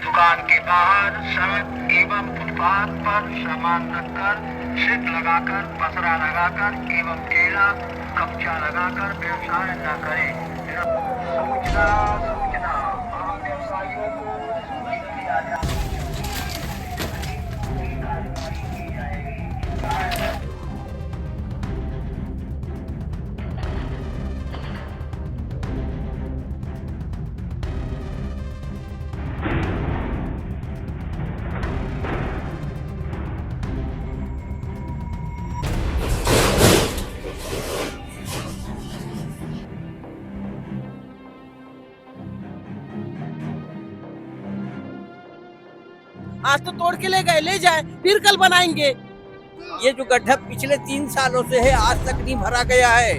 दुकान के बाहर सड़क एवं फुटपाथ पर सामान रखकर शीट लगाकर पसरा लगाकर एवं ठेला कब्जा लगाकर व्यवसाय न करें। सूचना सूचना वाहन व्यवसायियों को सूचित किया जाए। आज तो तोड़ के ले गए, ले जाए, फिर कल बनाएंगे। ये जो गड्ढा पिछले 3 सालों से है, आज तक नहीं भरा गया है।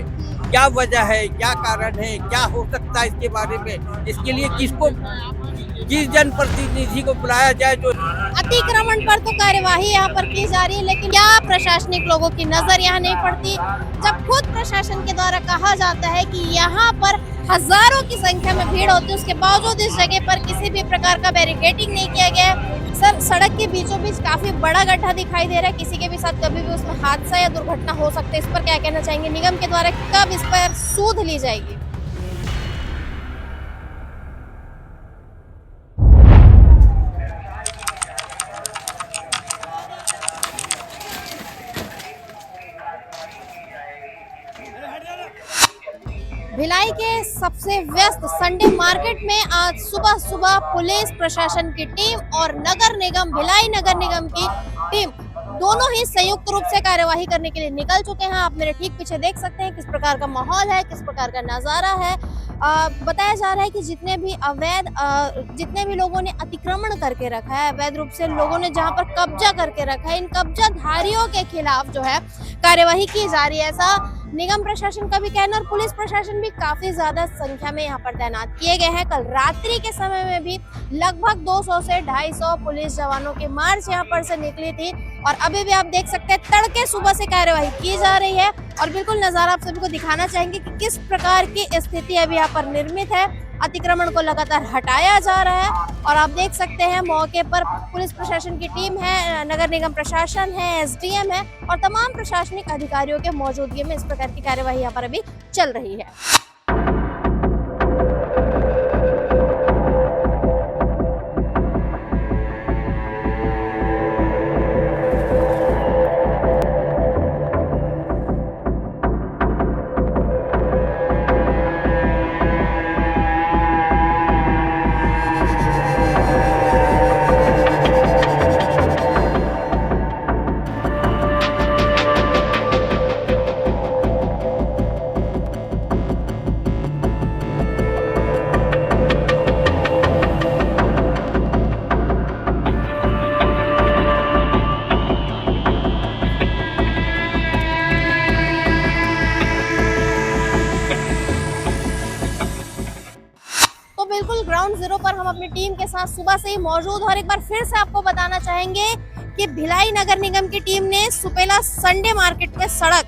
क्या वजह है, क्या कारण है, क्या हो सकता है इसके बारे में? इसके लिए किस जनप्रतिनिधि को बुलाया जाए जो अतिक्रमण पर तो कार्यवाही यहाँ पर की जा रही है, लेकिन क्या प्रशासनिक लोगों की नजर यहाँ नहीं पड़ती? जब खुद प्रशासन के द्वारा कहा जाता है कि यहाँ पर हजारों की संख्या में भीड़ होती है, उसके बावजूद इस जगह पर किसी भी प्रकार का बैरिकेडिंग नहीं किया गया है। सर, सड़क के बीचों बीच काफी बड़ा गड्ढा दिखाई दे रहा है, किसी के भी साथ कभी भी उसमें हादसा या दुर्घटना हो सकता है। इस पर क्या कहना चाहेंगे? निगम के द्वारा कब इस पर सूद ली जाएगी? भिलाई के सबसे व्यस्त संडे मार्केट में आज सुबह सुबह पुलिस प्रशासन की टीम और नगर निगम, भिलाई नगर निगम की टीम दोनों ही संयुक्त रूप से कार्यवाही करने के लिए निकल चुके हैं। आप मेरे ठीक पीछे देख सकते हैं किस प्रकार का माहौल है, किस प्रकार का नजारा है। बताया जा रहा है कि जितने भी लोगों ने अतिक्रमण करके रखा है, अवैध रूप से लोगों ने जहां पर कब्जा करके रखा है, इन कब्जाधारियों के खिलाफ जो है कार्यवाही की जा रही है, ऐसा निगम प्रशासन का भी कहना। और पुलिस प्रशासन भी काफी ज्यादा संख्या में यहाँ पर तैनात किए गए हैं। कल रात्रि के समय में भी लगभग 200 से 250 पुलिस जवानों की मार्च यहाँ पर से निकली थी और अभी भी आप देख सकते हैं तड़के सुबह से कार्यवाही की जा रही है। और बिल्कुल नजारा आप सभी को दिखाना चाहेंगे कि किस प्रकार की स्थिति अभी यहाँ पर निर्मित है। अतिक्रमण को लगातार हटाया जा रहा है और आप देख सकते हैं मौके पर पुलिस प्रशासन की टीम है, नगर निगम प्रशासन है, एसडीएम है और तमाम प्रशासनिक अधिकारियों के मौजूदगी में इस प्रकार की कार्यवाही यहाँ पर अभी चल रही है। बिल्कुल ग्राउंड जीरो पर हम अपनी टीम के साथ सुबह से ही मौजूद और एक बार फिर से आपको बताना चाहेंगे कि भिलाई नगर निगम की टीम ने सुपेला संडे मार्केट में सड़क,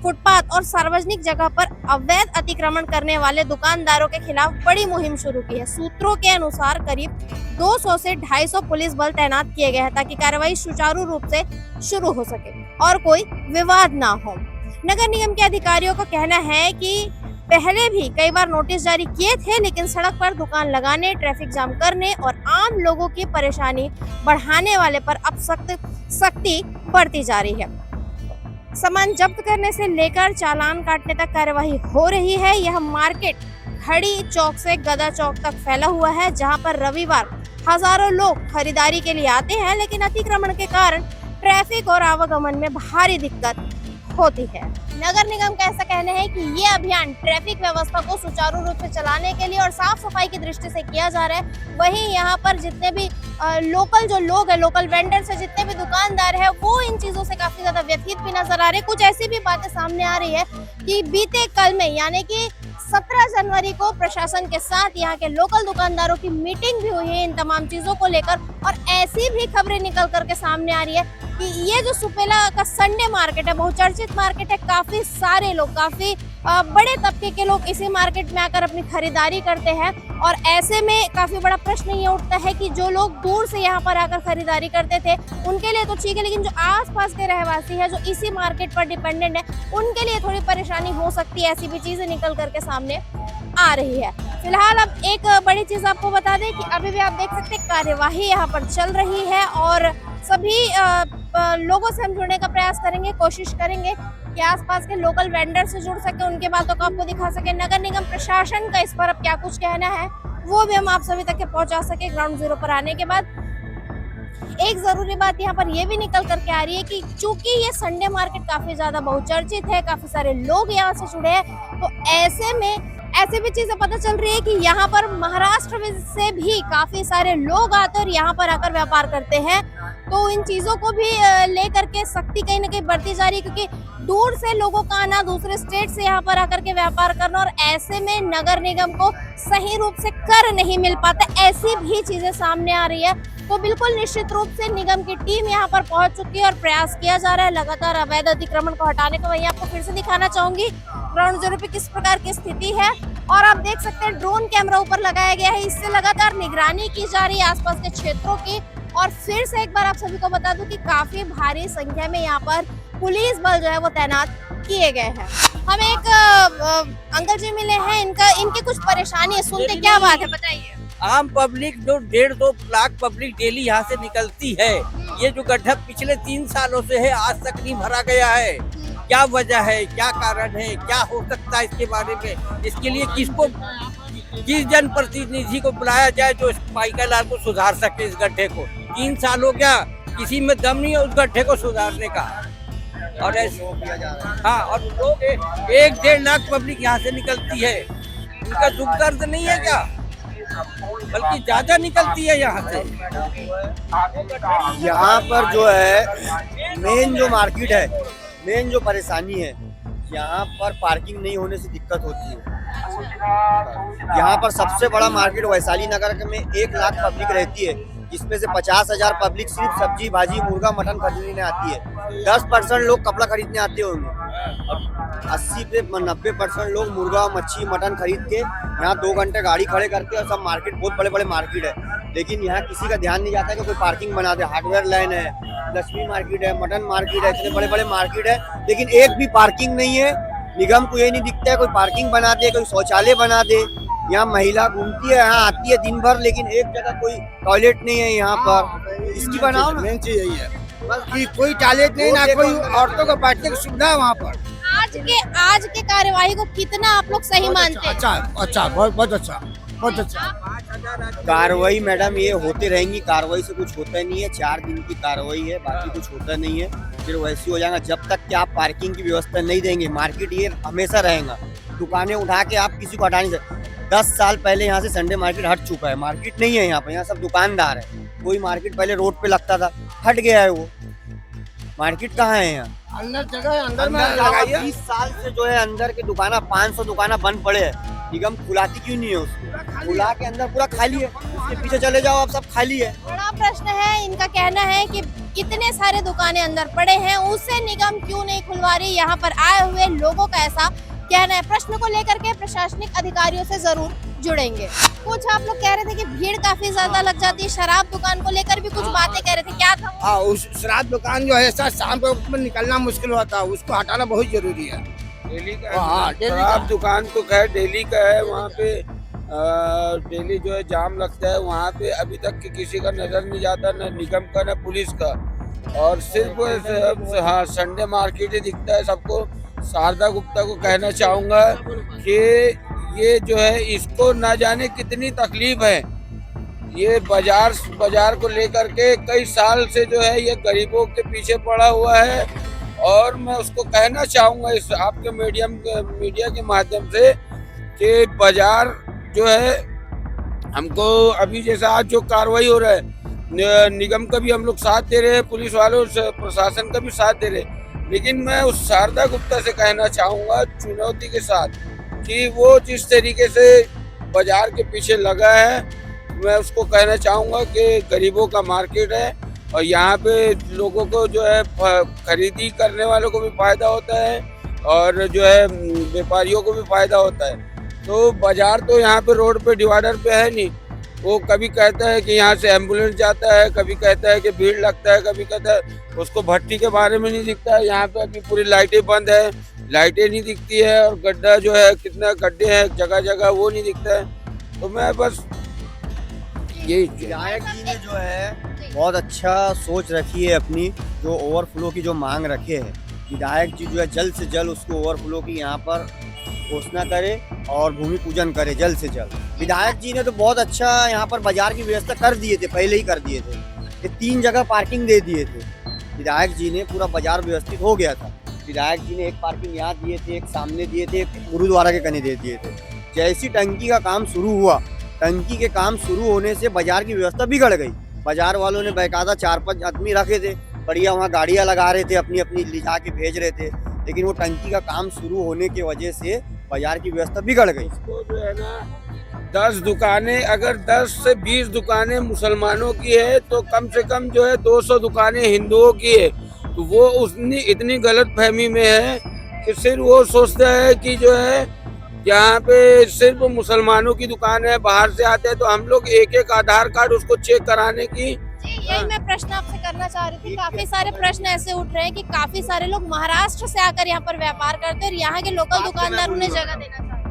फुटपाथ और सार्वजनिक जगह पर अवैध अतिक्रमण करने वाले दुकानदारों के खिलाफ बड़ी मुहिम शुरू की है। सूत्रों के अनुसार करीब 200 से 250 पुलिस बल तैनात किए गए हैं ताकि कार्रवाई सुचारू रूप से शुरू हो सके और कोई विवाद ना हो। नगर निगम के अधिकारियों का कहना है कि पहले भी कई बार नोटिस जारी किए थे, लेकिन सड़क पर दुकान लगाने, ट्रैफिक जाम करने और आम लोगों की परेशानी बढ़ाने वाले पर अब सख्ती बढ़ती जा रही है। सामान जब्त करने से लेकर चालान काटने तक कार्यवाही हो रही है। यह मार्केट खड़ी चौक से गदा चौक तक फैला हुआ है, जहां पर रविवार हजारों लोग खरीदारी के लिए आते हैं, लेकिन अतिक्रमण के कारण ट्रैफिक और आवागमन में भारी दिक्कत होती है। नगर निगम का ऐसा कहना है कि ये अभियान ट्रैफिक व्यवस्था को सुचारू रूप से चलाने के लिए और साफ सफाई की दृष्टि से किया जा रहा है। वहीं यहाँ पर जितने भी लोकल जो लोग हैं, लोकल वेंडर्स है, जितने भी दुकानदार है, वो इन चीजों से काफी ज्यादा व्यथित भी नजर आ रहे हैं। कुछ ऐसी भी बातें सामने आ रही है कि बीते कल में यानी कि 17 जनवरी को प्रशासन के साथ यहाँ के लोकल दुकानदारों की मीटिंग भी हुई है इन तमाम चीजों को लेकर और ऐसी भी खबरें निकल करके सामने आ रही है कि ये जो सुपेला का संडे मार्केट है, बहुचर्चित मार्केट है, काफी सारे लोग, काफी बड़े तबके के लोग इसी मार्केट में आकर अपनी खरीदारी करते हैं। और ऐसे में काफी बड़ा प्रश्न ये उठता है कि जो लोग दूर से यहाँ पर आकर खरीदारी करते थे उनके लिए तो ठीक है, लेकिन जो आसपास के रहवासी है, जो इसी मार्केट पर डिपेंडेंट है, उनके लिए थोड़ी परेशानी हो सकती है। ऐसी भी चीजें निकल करके सामने आ रही है। फिलहाल अब एक बड़ी चीज आपको बता दें कि अभी भी आप देख सकते हैं कार्यवाही यहाँ पर चल रही है और सभी लोगों से हम जुड़ने का प्रयास करेंगे, कोशिश करेंगे कि आसपास के लोकल वेंडर से जुड़ सके, उनके बातों को आपको दिखा सके। नगर निगम प्रशासन का इस पर अब क्या कुछ कहना है वो भी हम आप सभी तक पहुंचा सके। ग्राउंड जीरो पर आने के बाद एक जरूरी बात यहाँ पर ये भी निकल करके आ रही है कि चूंकि ये संडे मार्केट काफी ज्यादा बहुचर्चित है, काफी सारे लोग यहाँ से जुड़े हैं, तो ऐसे में ऐसे भी चीजें पता चल रही है कि यहाँ पर महाराष्ट्र से भी काफी सारे लोग आते और यहाँ पर आकर व्यापार करते हैं। तो इन चीजों को भी लेकर के सख्ती कहीं ना कहीं बढ़ती जा रही है, क्योंकि दूर से लोगों का आना, दूसरे स्टेट से यहाँ पर आकर के व्यापार करना, और ऐसे में नगर निगम को सही रूप से कर नहीं मिल पाता, ऐसी भी चीजें सामने आ रही है। तो बिल्कुल निश्चित रूप से निगम की टीम यहाँ पर पहुंच चुकी है और प्रयास किया जा रहा है लगातार अवैध अतिक्रमण को हटाने का। वहीं आपको फिर से दिखाना चाहूंगी ग्राउंड जीरो पे किस प्रकार की स्थिति है, और आप देख सकते हैं ड्रोन कैमरा ऊपर लगाया गया है, इससे लगातार निगरानी की जा रही है आसपास के क्षेत्रों की। और फिर से एक बार आप सभी को बता दूं कि काफी भारी संख्या में यहाँ पर पुलिस बल जो है वो तैनात किए गए हैं। हम एक अंकल जी मिले हैं, इनकी कुछ परेशानी है, सुनते क्या बात है बताइए। आम पब्लिक जो 1.5-2 लाख पब्लिक डेली यहाँ से निकलती है, ये जो गड्ढा पिछले 3 सालों से है, आज तक नहीं भरा गया है। क्या वजह है, क्या कारण है, क्या हो सकता है इसके बारे में, इसके लिए किस जनप्रतिनिधि को बुलाया जाए जो इस पाइका लाल को सुधार सके। इस गड्ढे को 3 साल हो गया, किसी में दम नहीं है उस गड्ढे को सुधारने का। और हाँ, और लोग 1-1.5 लाख पब्लिक यहाँ से निकलती है, उनका दुख दर्द नहीं है क्या, बल्कि ज्यादा निकलती है यहाँ से। यहाँ पर जो है मेन जो मार्केट है, मेन जो परेशानी है, यहाँ पर पार्किंग नहीं होने से दिक्कत होती है। यहाँ पर सबसे बड़ा मार्केट वैशाली नगर में 1 लाख पब्लिक रहती है, जिसमें से 50,000 पब्लिक सिर्फ सब्जी भाजी मुर्गा मटन खरीदने आती है। 10% लोग कपड़ा खरीदने आते होंगे, 80 से 90% लोग मुर्गा मच्छी मटन खरीद के यहाँ 2 घंटे गाड़ी खड़े करके, और सब मार्केट बहुत बड़े बड़े मार्केट है, लेकिन यहाँ किसी का ध्यान नहीं जाता कि कोई पार्किंग बना दे। हार्डवेयर लाइन है, लक्ष्मी मार्केट है, मटन मार्केट है, इतने बड़े बड़े मार्केट है, लेकिन एक भी पार्किंग नहीं है। निगम को ये नहीं दिखता है कोई पार्किंग बना दे, कोई शौचालय बना दे। यहाँ महिला घूमती है, यहाँ आती है दिन भर, लेकिन एक जगह कोई टॉयलेट नहीं है यहाँ पर। इसकी बनाओ ना, मेन चीज यही है कि कोई टॉयलेट नहीं, ना कोई औरतों को बैठने की सुविधा है वहाँ पर। आज के कार्यवाही को कितना आप लोग सही मानते हैं? अच्छा, बहुत अच्छा। कार्रवाई मैडम ये होते रहेंगी, कार्रवाई से कुछ होता नहीं है। 4 दिन की कार्रवाई है, बाकी कुछ होता नहीं है, फिर वैसे हो जाएगा। जब तक कि आप पार्किंग की व्यवस्था नहीं देंगे, मार्केट ये हमेशा रहेगा। दुकानें उठा के आप किसी को हटा नहीं सकते। 10 साल पहले यहाँ से संडे मार्केट हट चुका है, मार्केट नहीं है यहाँ पर, यहाँ सब दुकानदार है। कोई मार्केट पहले रोड पे लगता था, हट गया है वो मार्केट। कहाँ है यहाँ? अंदर जगह है, अंदर में 20 साल से जो है अंदर के दुकाना 500 दुकाना बंद पड़े हैं। निगम खुलाती क्यों नहीं है उसको? खुला के अंदर पूरा खाली है, उसके पीछे चले जाओ आप, सब खाली है। बड़ा प्रश्न है। इनका कहना है कि इतने सारे दुकानें अंदर पड़े हैं, उससे निगम क्यों नहीं खुलवा रही। यहाँ पर आए हुए लोगों का ऐसा कहना है। प्रश्न को लेकर के प्रशासनिक अधिकारियों से जरूर जुड़ेंगे। कुछ आप लोग कह रहे थे कि भीड़ काफी ज्यादा लग जाती है, शराब दुकान को लेकर भी कुछ बातें कह रहे थे, क्या था? हाँ, उस शराब दुकान जो है सर, शाम को निकलना मुश्किल होता है, उसको हटाना बहुत जरूरी है। डेली का शराब दुकान तो खैर डेली का है, वहाँ पे डेली जो है जाम लगता है। वहाँ पे अभी तक किसी का नजर नहीं जाता, न निगम का न पुलिस का, और सिर्फ हाँ संडे मार्केट ही दिखता है सबको। शारदा गुप्ता को कहना चाहूँगा कि ये जो है, इसको ना जाने कितनी तकलीफ है। ये बाजार को लेकर के कई साल से जो है ये गरीबों के पीछे पड़ा हुआ है, और मैं उसको कहना चाहूँगा इस आपके मीडिया के माध्यम से कि बाजार जो है, हमको अभी जैसा आज जो कार्रवाई हो रहा है, निगम का भी हम लोग साथ दे रहे हैं, पुलिस वालों से प्रशासन का भी साथ दे रहे हैं, लेकिन मैं उस शारदा गुप्ता से कहना चाहूँगा चुनौती के साथ कि वो जिस तरीके से बाजार के पीछे लगा है, मैं उसको कहना चाहूँगा कि गरीबों का मार्केट है, और यहाँ पे लोगों को जो है खरीदी करने वालों को भी फायदा होता है और जो है व्यापारियों को भी फायदा होता है। तो बाजार तो यहाँ पे रोड पे डिवाइडर पे है नहीं। वो कभी कहता है कि यहाँ से एम्बुलेंस जाता है, कभी कहता है कि भीड़ लगता है, कभी कहता है उसको भट्टी के बारे में नहीं दिखता है। यहाँ पे अभी पूरी लाइटें बंद है, लाइटें नहीं दिखती है और गड्ढा जो है कितना गड्ढे हैं जगह जगह वो नहीं दिखता है। तो मैं बस यही विधायक जी ने जो है बहुत अच्छा सोच रखी है अपनी, जो ओवरफ्लो की जो मांग रखे है। विधायक जी जो है जल्द से जल्द उसको ओवरफ्लो की यहाँ पर घोषणा करे और भूमि पूजन करे जल्द से जल्द। विधायक जी ने तो बहुत अच्छा यहाँ पर बाजार की व्यवस्था कर दिए थे, पहले ही कर दिए थे। ये 3 जगह पार्किंग दे दिए थे विधायक जी ने, पूरा बाजार व्यवस्थित हो गया था। विधायक जी ने एक पार्किंग यहाँ दिए थे, एक सामने दिए थे, एक गुरुद्वारा के कने दे दिए थे। जैसी टंकी का काम शुरू हुआ, टंकी के काम शुरू होने से बाजार की व्यवस्था बिगड़ गई। बाजार वालों ने बाकायदा 4-5 आदमी रखे थे, बढ़िया वहाँ गाड़ियाँ लगा रहे थे, अपनी अपनी लिजा के भेज रहे थे, लेकिन वो टंकी का काम शुरू होने की वजह से बाजार की व्यवस्था बिगड़ गई। इसको जो है ना 10 दुकानें, अगर 10 से 20 दुकानें मुसलमानों की है तो कम से कम जो है 200 दुकानें हिंदुओं की है। तो वो उसने इतनी गलत फहमी में है कि सिर्फ वो सोचता है कि जो है यहाँ पे सिर्फ मुसलमानों की दुकान है, बाहर से आते हैं तो हम लोग एक आधार कार्ड उसको चेक कराने की। यही मैं प्रश्न आपसे करना चाह रही थी। काफी सारे प्रश्न ऐसे उठ रहे हैं कि काफी सारे लोग महाराष्ट्र से आकर यहाँ पर व्यापार करते हैं और यहाँ के लोकल दुकानदार उन्हें जगह देना चाहते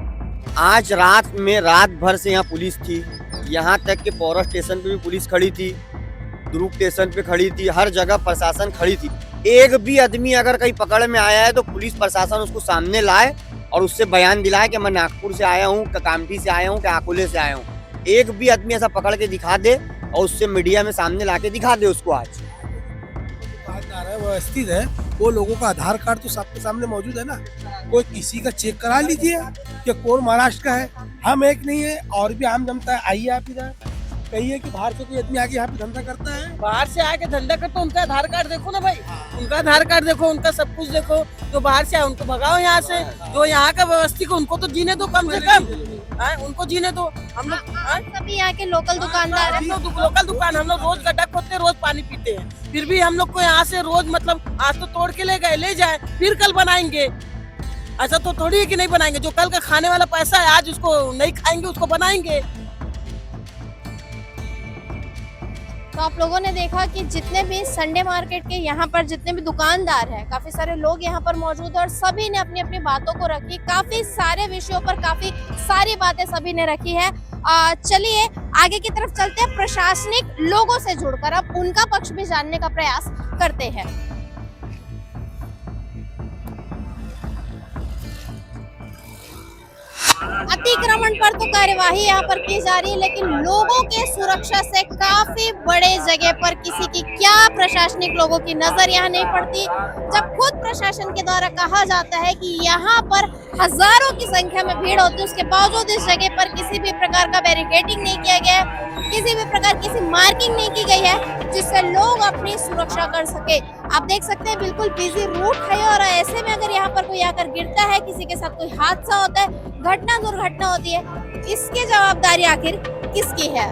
हैं। आज रात भर से यहाँ पुलिस थी, यहाँ तक कि पौरा स्टेशन पे भी पुलिस खड़ी थी, दुर्ग स्टेशन पे खड़ी थी, हर जगह प्रशासन खड़ी थी। एक भी आदमी अगर कहीं पकड़ में आया है तो पुलिस प्रशासन उसको सामने लाए और उससे बयान दिलाए कि मैं नागपुर से आया हूँ, कामठी से आया हूँ, अकोले से आया हूँ। एक भी आदमी ऐसा पकड़ के दिखा दे और उससे मीडिया में सामने लाके दिखा दे उसको। आज दुकानदार है व्यवस्थित है, वो लोगों का आधार कार्ड तो सबके सामने मौजूद है ना। कोई किसी का चेक करा लीजिए कि कौन महाराष्ट्र का है। हम एक नहीं है और भी आम जनता है। आइए आप इधर, कहिए कि बाहर से कोई आदमी आके यहाँ पे धंधा करता है, बाहर से आके धंधा करते, उनका आधार कार्ड देखो ना भाई, उनका आधार कार्ड देखो, उनका सब कुछ देखो। जो बाहर से आए उनको भगाओ यहाँ से, जो यहाँ का व्यवस्थित को उनको तो जीने दो कम से कम, उनको जीने दो। हम लोग सभी यहाँ के लोकल दुकानदार हम लोग लोकल दुकान, हम लोग रोज गड्ढा खोदते, रोज पानी पीते हैं, फिर भी हम लोग को यहाँ से रोज मतलब आज तो तोड़ के ले गए, ले जाए, फिर कल बनाएंगे। ऐसा तो थोड़ी है कि नहीं बनाएंगे। जो कल का खाने वाला पैसा है आज उसको नहीं खाएंगे, उसको बनाएंगे। तो आप लोगों ने देखा कि जितने भी संडे मार्केट के यहाँ पर जितने भी दुकानदार हैं, काफी सारे लोग यहाँ पर मौजूद हैं और सभी ने अपनी अपनी बातों को रखी। काफी सारे विषयों पर काफी सारी बातें सभी ने रखी है। चलिए आगे की तरफ चलते हैं, प्रशासनिक लोगों से जुड़कर अब उनका पक्ष भी जानने का प्रयास करते हैं। अतिक्रमण पर तो कार्यवाही यहाँ पर की जा रही है, लेकिन लोगों के सुरक्षा से काफी बड़े जगह पर किसी की क्या प्रशासनिक लोगों की नजर यहाँ नहीं पड़ती। जब खुद प्रशासन के द्वारा कहा जाता है कि यहाँ पर हजारों की संख्या में भीड़ होती है, उसके बावजूद इस जगह पर किसी भी प्रकार का बैरिकेडिंग नहीं किया गया है, किसी भी प्रकार की मार्किंग नहीं की गई है जिससे लोग अपनी सुरक्षा कर सके। आप देख सकते हैं बिल्कुल बिजी रूट है और ऐसे में अगर यहाँ पर कोई आकर गिरता है, किसी के साथ कोई हादसा होता है, घटना दुर्घटना होती है, इसकी जवाबदारी आखिर किसकी है?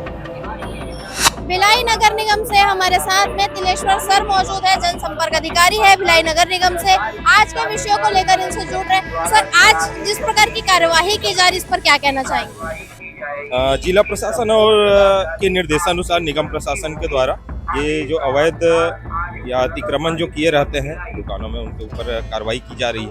भिलाई नगर निगम से हमारे साथ में तिलेश्वर सर मौजूद है, जनसंपर्क अधिकारी है भिलाई नगर निगम से। आज के विषयों को लेकर इनसे जुड़ रहे हैं। सर, आज जिस प्रकार की कार्यवाही की जा रही है इस पर क्या कहना चाहेंगे? जिला प्रशासन और के निर्देशानुसार निगम प्रशासन के द्वारा ये जो अवैध या अतिक्रमण जो किए रहते हैं दुकानों में, उनके ऊपर कार्रवाई की जा रही है।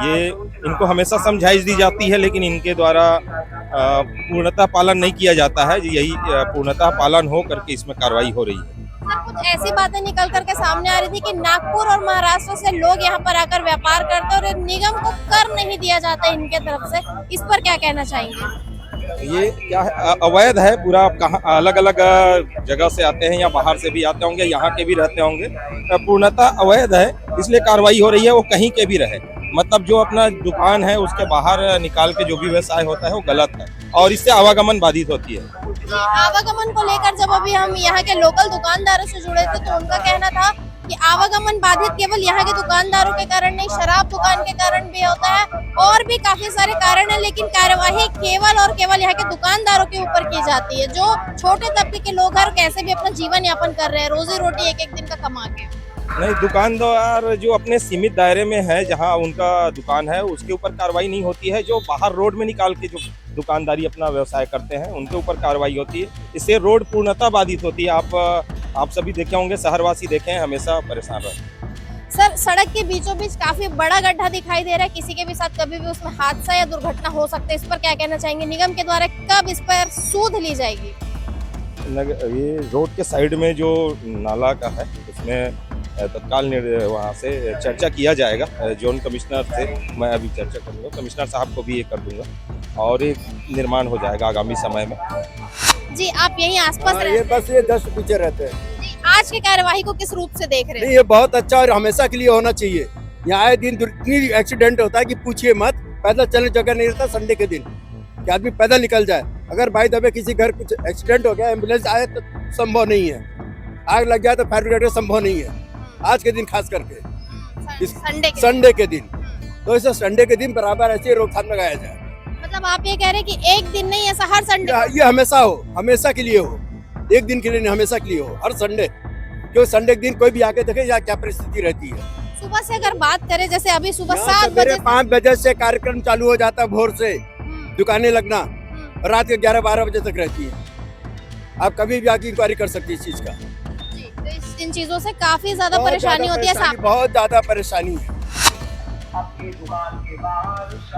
ये इनको हमेशा समझाइश दी जाती है, लेकिन इनके द्वारा पूर्णतः पालन नहीं किया जाता है। यही पूर्णतः पालन हो करके इसमें कार्रवाई हो रही है। सर, कुछ ऐसी बातें निकल करके सामने आ रही थी कि नागपुर और महाराष्ट्र से लोग यहाँ पर आकर व्यापार करते हैं और निगम को कर नहीं दिया जाता इनके तरफ से, इस पर क्या कहना चाहेंगे? ये क्या है, अवैध है पूरा। कहाँ अलग अलग जगह से आते हैं या बाहर से भी आते होंगे, यहाँ के भी रहते होंगे। पूर्णतः अवैध है, इसलिए कार्रवाई हो रही है। वो कहीं के भी रहे, मतलब जो अपना दुकान है उसके बाहर निकाल के जो भी व्यवसाय होता है वो गलत है और इससे आवागमन बाधित होती है। आवागमन को लेकर जब अभी हम यहाँ के लोकल दुकानदारों से जुड़े थे तो उनका कहना था कि आवागमन बाधित केवल यहाँ के दुकानदारों के कारण नहीं, शराब दुकान के कारण भी होता है और भी काफी सारे कारण है, लेकिन कार्यवाही केवल और केवल यहाँ के दुकानदारों के ऊपर की जाती है, जो छोटे तबके के लोग हैं कैसे भी अपना जीवन यापन कर रहे हैं, रोजी रोटी एक एक दिन का कमा के। नहीं, दुकानदार जो अपने सीमित दायरे में है, जहां उनका दुकान है, उसके ऊपर कार्रवाई नहीं होती है। जो बाहर रोड में निकाल के जो दुकानदारी अपना व्यवसाय करते हैं उनके ऊपर कार्रवाई होती है। इससे रोड पूर्णतः बाधित होती है। आप सभी देखे होंगे, शहरवासी देखे हैं, हमेशा परेशान रहे। सर, सड़क के बीचों बीच काफी बड़ा गड्ढा दिखाई दे रहा है, किसी के भी साथ कभी भी उसमें हादसा या दुर्घटना हो सकता है, इस पर क्या कहना चाहेंगे? निगम के द्वारा कब इस पर सूद ली जाएगी? ये रोड के साइड में जो नाला का है उसमें तत्काल वहाँ से चर्चा किया जाएगा। जोन कमिश्नर से मैं अभी चर्चा करूँगा, कमिश्नर साहब को भी ये कर दूंगा और एक निर्माण हो जाएगा आगामी समय में। जी, आप यहीं आसपास रहते हैं? बस ये 10 पीछे रहते हैं। जी, आज की कार्यवाही को किस रूप से देख रहे हैं? नहीं, ये बहुत अच्छा और हमेशा के लिए होना चाहिए। यहाँ आए दिन इतनी एक्सीडेंट होता है कि पूछिए मत। पैदल चलने जगह नहीं रहता संडे के दिन कि आदमी पैदल निकल जाए। अगर बाई दबे किसी घर कुछ एक्सीडेंट हो गया, एम्बुलेंस आए तो संभव नहीं है, आग लग जाए तो फायर ब्रिगेड संभव नहीं है आज के दिन, खास करके संडे के दिन। तो इसे संडे के दिन बराबर ऐसे रोकथाम लगाया जाए। मतलब आप ये कह रहे हैं कि एक दिन नहीं, ऐसा हर संडे? ये हमेशा हो, हमेशा के लिए हो, एक दिन के लिए नहीं, हमेशा के लिए हो, हर संडे। क्यों संडे के दिन कोई भी आके देखे यहाँ क्या परिस्थिति रहती है। सुबह से अगर बात करें, जैसे अभी सुबह 7 बजे 5 बजे से कार्यक्रम चालू हो जाता है, भोर से दुकानें लगना, रात के 11-12 बजे तक रहती है। आप कभी भी आके इंक्वायरी कर सकते हैं इस चीज का। तो इन चीजों से काफी ज्यादा परेशानी होती है। बहुत ज्यादा परेशानी है।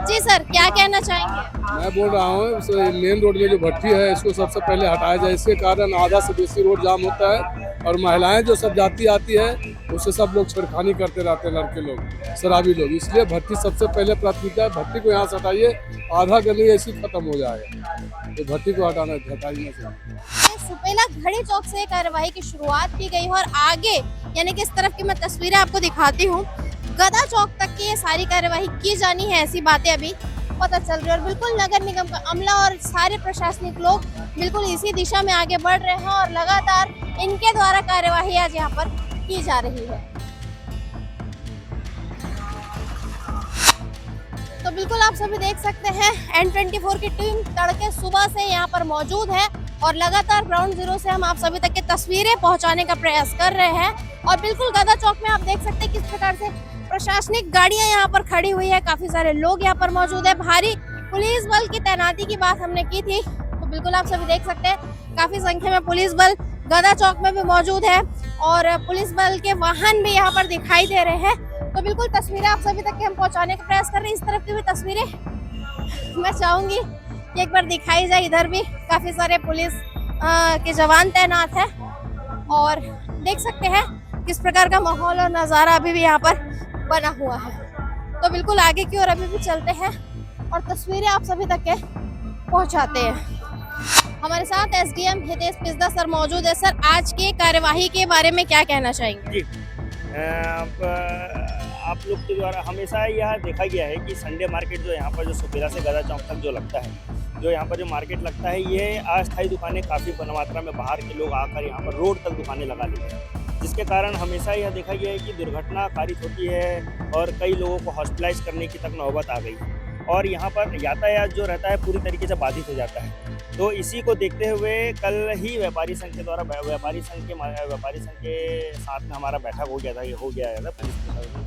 जी सर, क्या कहना चाहेंगे? मैं बोल रहा हूँ मेन रोड में जो भट्टी है इसको सबसे पहले हटाया जाए। इसके कारण आधा से बेसी रोड जाम होता है और महिलाएं जो सब जाती आती है उससे सब लोग छेड़खानी करते रहते हैं, लड़के लोग, शराबी लोग। इसलिए भट्टी सबसे पहले प्राथमिकता है। भट्टी को यहाँ से हटाइए, आधा गली ऐसी खत्म हो जाएगा, तो भट्टी को हटाने से। सुपेला घड़ी चौक से कार्यवाही की शुरुआत की गई है और आगे यानी कि इस तरफ की मैं तस्वीरें आपको दिखाती हूँ, गदा चौक तक की ये सारी कार्यवाही की जानी है, ऐसी बातें अभी पता चल रही है। और बिल्कुल नगर निगम का अमला और सारे प्रशासनिक लोग बिल्कुल इसी दिशा में आगे बढ़ रहे हैं और लगातार इनके द्वारा कार्यवाही आज यहाँ पर की जा रही है। तो बिल्कुल आप सभी देख सकते हैं N24 की टीम तड़के सुबह से यहाँ पर मौजूद है और लगातार ग्राउंड जीरो से हम आप सभी तक की तस्वीरें पहुंचाने का प्रयास कर रहे हैं। और बिल्कुल गदा चौक में आप देख सकते हैं किस प्रकार से प्रशासनिक गाड़ियां यहाँ पर खड़ी हुई है, काफी सारे लोग यहाँ पर मौजूद है। भारी पुलिस बल की तैनाती की बात हमने की थी, तो बिल्कुल आप सभी देख सकते हैं काफी संख्या में पुलिस बल गदा चौक में भी मौजूद है और पुलिस बल के वाहन भी यहाँ पर दिखाई दे रहे हैं। तो बिल्कुल तस्वीरें आप सभी तक के हम पहुँचाने का प्रयास कर रहे हैं। इस तरफ की भी तस्वीरें मैं चाहूंगी कि एक बार दिखाई जाए। इधर भी काफी सारे पुलिस के जवान तैनात है और देख सकते हैं किस प्रकार का माहौल और नज़ारा अभी भी यहाँ पर बना हुआ है। तो बिल्कुल आगे की ओर अभी भी चलते हैं और तस्वीरें आप सभी तक के पहुँचाते हैं। हमारे साथ SDM हितेश पिस्दा सर मौजूद है। सर, आज के कार्यवाही के बारे में क्या कहना चाहेंगे? जी, आप लोग के द्वारा हमेशा यह देखा गया है कि संडे मार्केट जो यहाँ पर जो सुपेला से गदा चौक तक जो लगता है, जो यहाँ पर जो मार्केट लगता है, ये अस्थायी दुकानें काफ़ी मात्रा में बाहर के लोग आकर यहाँ पर रोड तक दुकानें लगा लेते हैं, जिसके कारण हमेशा यह देखा गया है कि दुर्घटना कारित होती है और कई लोगों को हॉस्पिटलाइज करने की तक नौबत आ गई है और यहाँ पर यातायात जो रहता है पूरी तरीके से बाधित हो जाता है। तो इसी को देखते हुए कल ही व्यापारी संघ के द्वारा व्यापारी संघ के साथ में हमारा बैठक हो गया था पुलिस प्रशासन,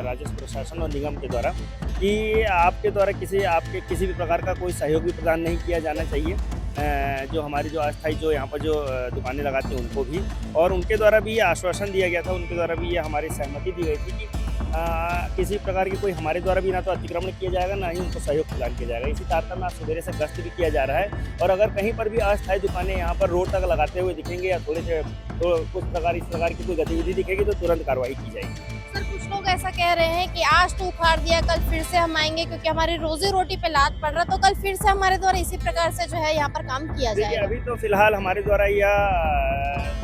राजस्व प्रशासन और निगम के द्वारा कि आपके द्वारा किसी भी प्रकार का कोई सहयोग भी प्रदान नहीं किया जाना चाहिए, जो हमारी जो अस्थायी जो यहाँ पर जो दुकानें लगाते हैं उनको भी, और उनके द्वारा भी ये आश्वासन दिया गया था, उनके द्वारा भी ये हमारी सहमति दी गई थी कि किसी प्रकार की कोई हमारे द्वारा भी ना तो अतिक्रमण किया जाएगा, ना ही उनको सहयोग प्रदान किया जाएगा। इसी तारतम्य आज सवेरे से गश्त भी किया जा रहा है और अगर कहीं पर भी अस्थायी दुकानें यहाँ पर रोड तक लगाते हुए दिखेंगे या कुछ प्रकार इस प्रकार की कोई गतिविधि दिखेगी तो तुरंत कार्रवाई की जाएगी। सर, कुछ लोग ऐसा कह रहे हैं कि आज तो उखाड़ दिया, कल फिर से हम आएंगे क्योंकि हमारी रोजी रोटी पे लात पड़ रहा, तो कल फिर से हमारे द्वारा इसी प्रकार से जो है यहाँ पर काम किया जाएगा। अभी तो फिलहाल हमारे द्वारा यह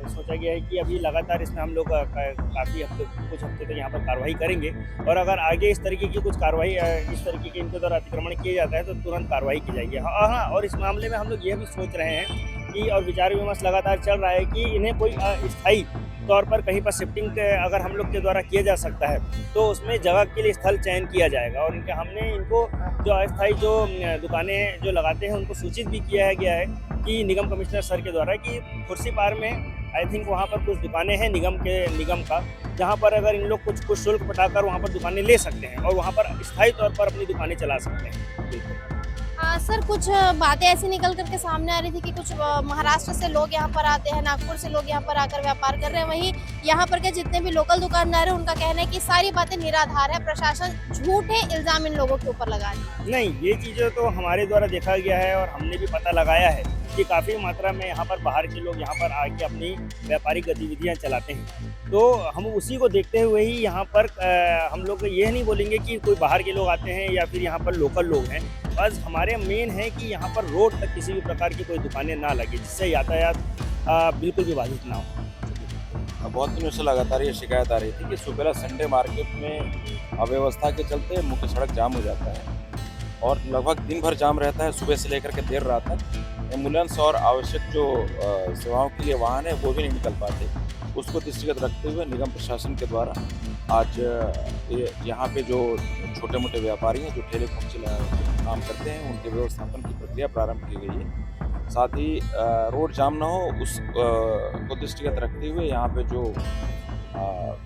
सोचा गया है कि अभी लगातार इसमें हम लोग कुछ हफ्ते तक यहाँ पर कार्रवाई करेंगे और अगर आगे इस तरीके की कुछ कार्रवाई इस तरीके के इनके द्वारा अतिक्रमण किया जाता है तो तुरंत कार्रवाई की जाएगी। हाँ, और इस मामले में हम लोग यह भी सोच रहे हैं कि और विचार विमर्श लगातार चल रहा है कि इन्हें कोई स्थायी तौर पर कहीं पर शिफ्टिंग अगर हम लोग के द्वारा किया जा सकता है तो उसमें जगह के लिए स्थल चयन किया जाएगा। और हमने इनको जो अस्थायी जो दुकानें जो लगाते हैं उनको सूचित भी किया गया है कि निगम कमिश्नर सर के द्वारा कि खुर्सीपार में आई थिंक वहाँ पर कुछ दुकानें हैं निगम का, जहाँ पर अगर इन लोग कुछ शुल्क पटाकर वहाँ पर दुकानें ले सकते हैं और वहाँ पर स्थायी तौर पर अपनी दुकानें चला सकते हैं। बिल्कुल सर, कुछ बातें ऐसी निकल करके सामने आ रही थी कि कुछ महाराष्ट्र से लोग यहाँ पर आते हैं, नागपुर से लोग यहाँ पर आकर व्यापार कर रहे हैं। वहीं यहाँ पर के जितने भी लोकल दुकानदार हैं उनका कहना है कि सारी बातें निराधार है, प्रशासन झूठे इल्जाम इन लोगों के ऊपर लगा रही है। नहीं, ये चीज़ें तो हमारे द्वारा देखा गया है और हमने भी पता लगाया है कि काफ़ी मात्रा में यहाँ पर बाहर के लोग यहाँ पर आके अपनी व्यापारिक गतिविधियाँ चलाते हैं। तो हम उसी को देखते हुए ही यहाँ पर हम लोग ये नहीं बोलेंगे कि कोई बाहर के लोग आते हैं या फिर यहाँ पर लोकल लोग हैं। बस हमारे मेन है कि यहाँ पर रोड तक किसी भी प्रकार की कोई दुकानें ना लगे जिससे यातायात बिल्कुल भी बाधित ना हो। बहुत दिनों से लगातार ये शिकायत आ रही थी कि सुपेला संडे मार्केट में अव्यवस्था के चलते मुख्य सड़क जाम हो जाता है और लगभग दिन भर जाम रहता है, सुबह से लेकर के देर रात तक। एम्बुलेंस और आवश्यक जो सेवाओं के लिए वाहन है वो भी नहीं निकल पाते। उसको दृष्टिगत रखते हुए निगम प्रशासन के द्वारा आज यहाँ पे जो छोटे मोटे व्यापारी हैं जो ठेले पहुँचे काम करते हैं उनके व्यवस्थापन की प्रक्रिया प्रारंभ की गई है। साथ ही रोड जाम ना हो उस को दृष्टिगत रखते हुए यहाँ पे जो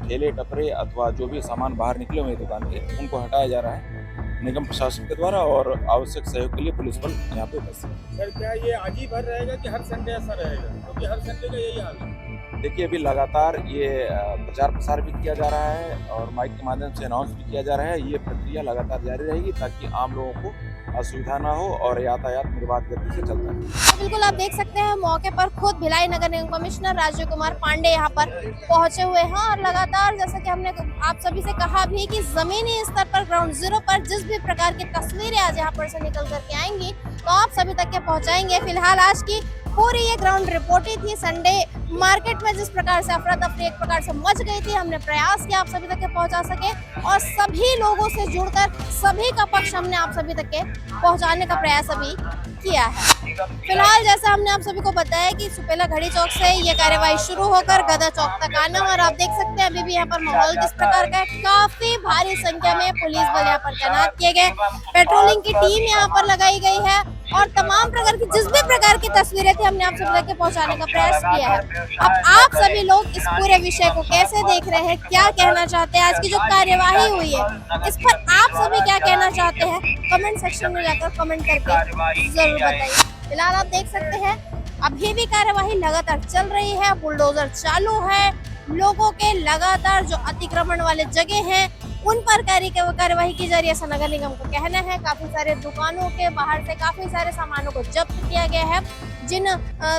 ठेले टपरे अथवा जो भी सामान बाहर निकले हुए दुकान के उनको हटाया जा रहा है निगम प्रशासन के द्वारा और आवश्यक सहयोग के लिए पुलिस बल यहाँ पे उपस्थित है। सर, क्या ये आज ही भर रहेगा कि हर संडे ऐसा रहेगा? क्योंकि हर संडे का यही हाल है। देखिए, अभी लगातार ये प्रचार प्रसार भी किया जा रहा है और माइक के माध्यम से अनाउंस भी किया जा रहा है। ये प्रक्रिया लगातार जारी रहेगी ताकि आम लोगों को असुविधा ना हो और यातायात निर्बाध गति से चलता है। बिल्कुल, आप देख सकते हैं मौके पर खुद भिलाई नगर निगम कमिश्नर राजीव कुमार पांडे यहाँ पर पहुंचे हुए हैं और लगातार जैसा कि हमने आप सभी से कहा भी कि जमीनी स्तर पर ग्राउंड जीरो पर जिस भी प्रकार की तस्वीरें आज यहाँ पर से निकल करके आएंगी तो आप सभी तक के पहुँचाएंगे। फिलहाल आज की पूरी ये ग्राउंड रिपोर्ट ही थी। संडे मार्केट में जिस प्रकार से अफरा तफरी एक प्रकार से मच गई थी, हमने प्रयास किया आप सभी तक के पहुंचा सके और सभी लोगों से जुड़कर सभी का पक्ष हमने आप सभी तक के पहुंचाने का प्रयास अभी किया है। फिलहाल जैसा हमने आप सभी को बताया कि सुपेला घड़ी चौक से ये कार्यवाही शुरू होकर गदा चौक तक आना और आप देख सकते हैं अभी भी यहाँ पर माहौल किस प्रकार का है। काफी भारी संख्या में पुलिस बल यहाँ पर तैनात किए गए, पेट्रोलिंग की टीम यहाँ पर लगाई गई है और तमाम प्रकार की जिस भी प्रकार की तस्वीरें थी हमने आप सभी तक के पहुंचाने का प्रयास किया है। अब आप सभी लोग इस पूरे विषय को कैसे देख रहे हैं, क्या कहना चाहते हैं, आज की जो कार्यवाही हुई है इस पर आप सभी क्या कहना चाहते हैं, कमेंट सेक्शन में जाकर कमेंट करके जरूर बताइए। फिलहाल आप देख सकते हैं अभी भी कार्यवाही लगातार चल रही है, बुलडोजर चालू है, लोगों के लगातार जो अतिक्रमण वाले जगह हैं उन पर कार्यवाही की जा रही है ऐसा नगर निगम का कहना है। काफी सारे दुकानों के बाहर से काफी सारे सामानों को जब्त किया गया है। जिन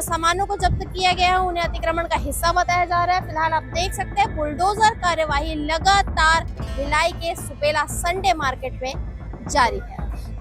सामानों को जब्त किया गया है उन्हें अतिक्रमण का हिस्सा बताया जा रहा है। फिलहाल आप देख सकते हैं बुलडोजर कार्यवाही लगातार भिलाई के सुपेला संडे मार्केट में जारी है,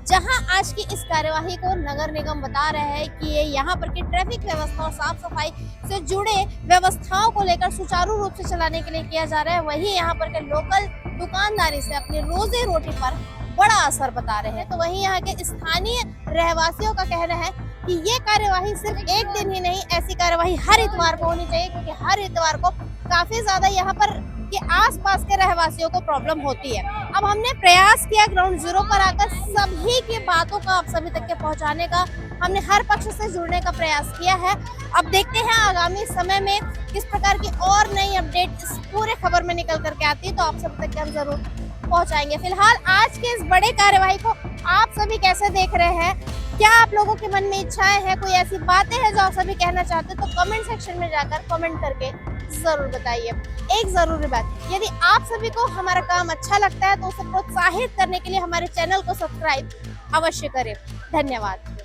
जहां आज की इस कार्यवाही को नगर निगम बता रहे हैं कि ये यहाँ पर की ट्रैफिक व्यवस्था और साफ सफाई से जुड़े व्यवस्थाओं को लेकर सुचारू रूप से चलाने के लिए किया जा रहा है। वहीं यहाँ पर के लोकल दुकानदारी से अपनी रोजी रोटी पर बड़ा असर बता रहे हैं। तो वहीं यहाँ के स्थानीय रहवासियों का कहना है कि ये कार्यवाही सिर्फ एक दिन ही नहीं, ऐसी कार्यवाही हर इतवार को होनी चाहिए क्योंकि हर इतवार को काफी ज्यादा यहाँ पर के आसपास के रहवासियों को प्रॉब्लम होती है। अब हमने प्रयास किया ग्राउंड जीरो पर आकर सभी की बातों का आप सभी तक के पहुंचाने का, हमने हर पक्ष से जुड़ने का प्रयास किया है। अब देखते हैं आगामी समय में किस प्रकार की और नई अपडेट इस पूरे खबर में निकल करके आती है तो आप सभी तक के हम जरूर पहुंचाएंगे। फिलहाल आज के इस बड़े कार्यवाही को आप सभी कैसे देख रहे हैं, क्या आप लोगों के मन में इच्छाएं हैं, कोई ऐसी बातें हैं जो आप सभी कहना चाहते हैं तो कमेंट सेक्शन में जाकर कमेंट करके जरूर बताइए। एक जरूरी बात, यदि आप सभी को हमारा काम अच्छा लगता है तो उसे प्रोत्साहित करने के लिए हमारे चैनल को सब्सक्राइब अवश्य करें। धन्यवाद।